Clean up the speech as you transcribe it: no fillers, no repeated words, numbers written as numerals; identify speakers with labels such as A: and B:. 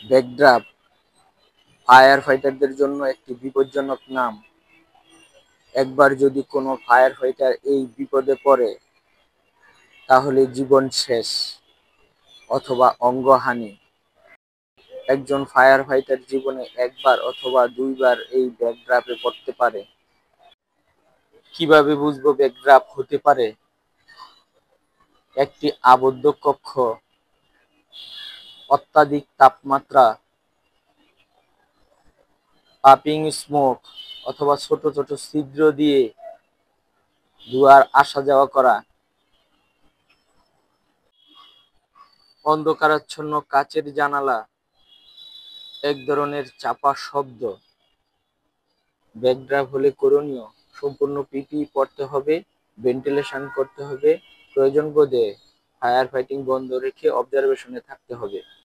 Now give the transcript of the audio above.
A: Backdrop fire ফাইটারদের জন্য একটি বিপজ্জনক নাম। একবার যদি কোনো ফায়ার ফাইটার এই বিপদে পড়ে, তাহলে জীবন শেষ অথবা অঙ্গহানি। একজন ফায়ার ফাইটার জীবনে একবার অথবা দুইবার এই ব্যাকড্রপে পড়তে পারে। কিভাবে বুঝবো ব্যাকড্রপ হতে পারে? একটি আবদ্ধ কক্ষ, অত্যাধিক তাপমাত্রা, পাপিং স্মোক অথবা ছোট ছোট ছিদ্র দিয়ে ধোঁয়ার আসা যাওয়া করা, অন্ধকারাচ্ছন্ন কাচের জানালা, এক ধরনের চাপা শব্দ। ব্যাকড্রপ হলে করণীয়: সম্পূর্ণ পিপিই পরতে হবে, ভেন্টিলেশন করতে হবে, প্রয়োজন বোধে ফায়ার ফাইটিং বন্ধ রেখে অবজারভেশনে থাকতে হবে।